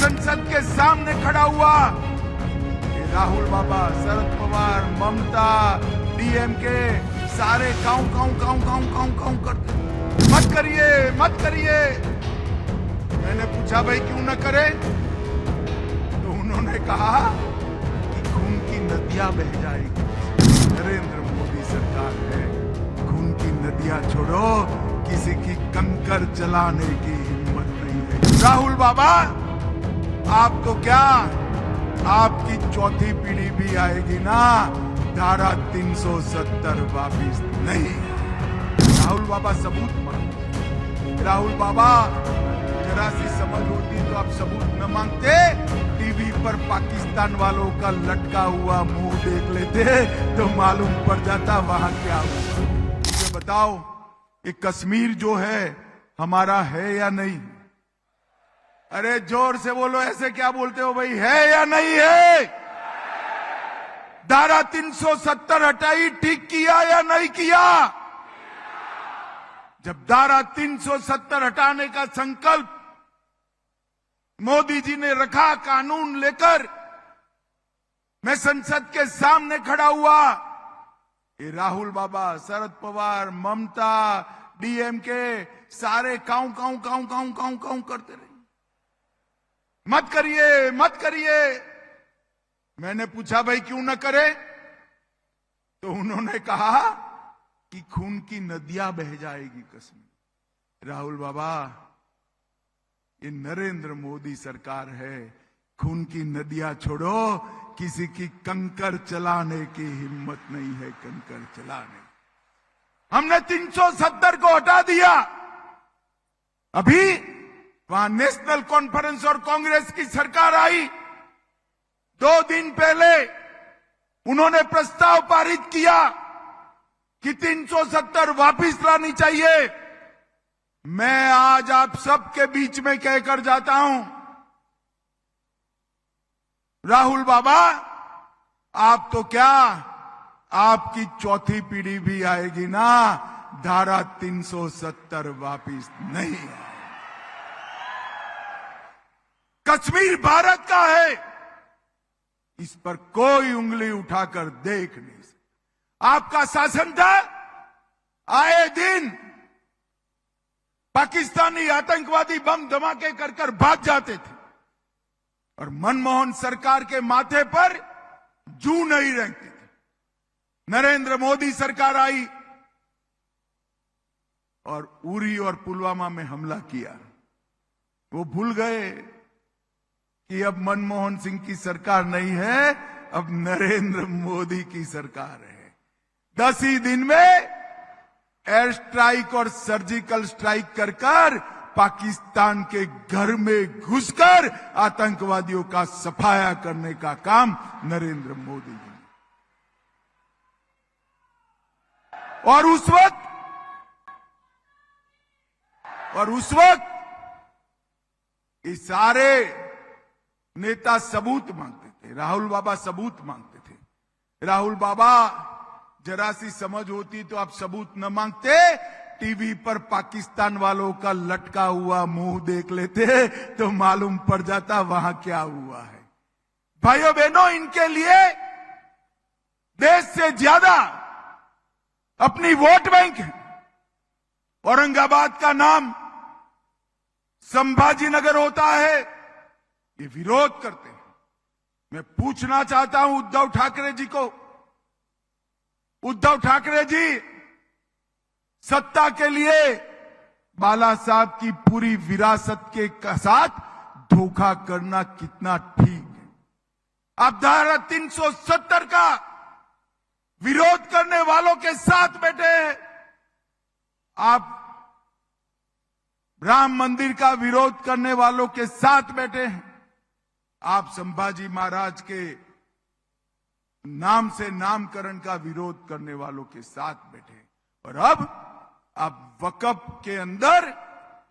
संसद के सामने खड़ा हुआ, ये राहुल बाबा, शरद पवार, ममता, डीएमके सारे काऊ काऊ काऊ काऊ काऊ काऊ करते, मत करिए मत करिए। मैंने पूछा भाई क्यों न करे, तो उन्होंने कहा कि खून की नदियां बह जाएगी। नरेंद्र मोदी सरकार है, खून की नदियां छोड़ो, किसी की कंकर चलाने की हिम्मत नहीं है। राहुल बाबा, आप तो क्या, आपकी चौथी पीढ़ी भी आएगी ना, धारा 370 वापिस नहीं। राहुल बाबा सबूत मांगते, राहुल बाबा जरा सी समझ होती तो आप सबूत न मांगते, टीवी पर पाकिस्तान वालों का लटका हुआ मुंह देख लेते तो मालूम पड़ जाता वहां क्या हुआ। मुझे बताओ, ये कश्मीर जो है हमारा है या नहीं? अरे जोर से बोलो, ऐसे क्या बोलते हो भाई, है या नहीं है? धारा 370 हटाई, ठीक किया या नहीं किया? जब धारा 370 हटाने का संकल्प मोदी जी ने रखा, कानून लेकर मैं संसद के सामने खड़ा हुआ, ये राहुल बाबा, शरद पवार, ममता, डीएमके सारे काऊ काऊ काऊ काऊ काऊ काऊ करते रहे, मत करिए मत करिए। मैंने पूछा भाई क्यों न करे, तो उन्होंने कहा कि खून की नदियां बह जाएगी कश्मीर। राहुल बाबा, ये नरेंद्र मोदी सरकार है, खून की नदियां छोड़ो, किसी की कंकर चलाने की हिम्मत नहीं है, कंकर चलाने। हमने 370 को हटा दिया। अभी वहां नेशनल कॉन्फ्रेंस और कांग्रेस की सरकार आई, 2 दिन पहले उन्होंने प्रस्ताव पारित किया कि 370 वापिस लानी चाहिए। मैं आज आप सबके बीच में कहकर जाता हूं, राहुल बाबा, आप तो क्या, आपकी चौथी पीढ़ी भी आएगी ना, धारा 370 वापिस नहीं। कश्मीर भारत का है, इस पर कोई उंगली उठाकर देख नहीं सकता। आपका शासन था, आए दिन पाकिस्तानी आतंकवादी बम धमाके कर कर भाग जाते थे और मनमोहन सरकार के माथे पर जू नहीं रेंगती थी। नरेंद्र मोदी सरकार आई और उरी और पुलवामा में हमला किया। वो भूल गए कि अब मनमोहन सिंह की सरकार नहीं है, अब नरेंद्र मोदी की सरकार है। 10 ही दिन में एयर स्ट्राइक और सर्जिकल स्ट्राइक कर कर पाकिस्तान के घर में घुसकर आतंकवादियों का सफाया करने का काम नरेंद्र मोदी जी ने। और उस वक्त ये सारे नेता सबूत मांगते थे, राहुल बाबा सबूत मांगते थे। राहुल बाबा, जरा सी समझ होती तो आप सबूत न मांगते, टीवी पर पाकिस्तान वालों का लटका हुआ मुंह देख लेते तो मालूम पड़ जाता वहां क्या हुआ है। भाइयों बहनों, इनके लिए देश से ज्यादा अपनी वोट बैंक है। औरंगाबाद का नाम संभाजी नगर होता है, ये विरोध करते हैं। मैं पूछना चाहता हूं उद्धव ठाकरे जी को, उद्धव ठाकरे जी, सत्ता के लिए बाला साहब की पूरी विरासत के साथ धोखा करना कितना ठीक है? आप धारा 370 का विरोध करने वालों के साथ बैठे हैं, आप राम मंदिर का विरोध करने वालों के साथ बैठे हैं, आप संभाजी महाराज के नाम से नामकरण का विरोध करने वालों के साथ बैठे। और अब आप वक्फ के अंदर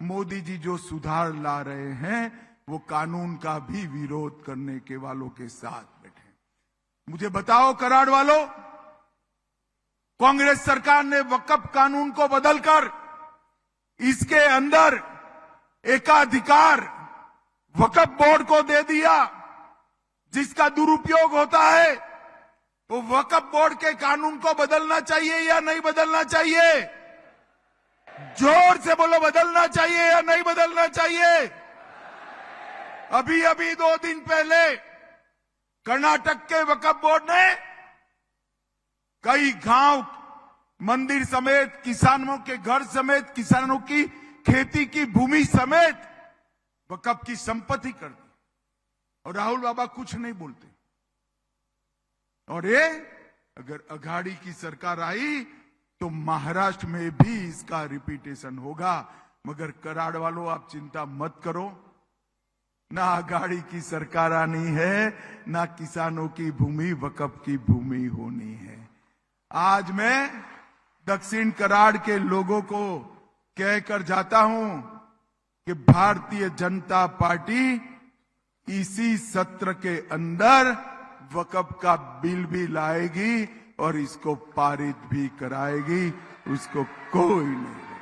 मोदी जी जो सुधार ला रहे हैं, वो कानून का भी विरोध करने के वालों के साथ बैठे। मुझे बताओ कराड़ वालों, कांग्रेस सरकार ने वक्फ कानून को बदलकर इसके अंदर एकाधिकार वक्फ बोर्ड को दे दिया, जिसका दुरुपयोग होता है। वो वक्फ बोर्ड के कानून को बदलना चाहिए या नहीं बदलना चाहिए? जोर से बोलो, बदलना चाहिए या नहीं बदलना चाहिए? अभी अभी 2 दिन पहले कर्नाटक के वक्फ बोर्ड ने कई गांव, मंदिर समेत, किसानों के घर समेत, किसानों की खेती की भूमि समेत वक्फ की संपत्ति कर दी, और राहुल बाबा कुछ नहीं बोलते। और ये अगर अघाड़ी की सरकार आई तो महाराष्ट्र में भी इसका रिपीटेशन होगा। मगर कराड़ वालों, आप चिंता मत करो, ना अघाड़ी की सरकार आनी है, ना किसानों की भूमि वक्फ की भूमि होनी है। आज मैं दक्षिण कराड़ के लोगों को कहकर जाता हूं कि भारतीय जनता पार्टी इसी सत्र के अंदर वक्फ का बिल भी लाएगी और इसको पारित भी कराएगी, उसको कोई नहीं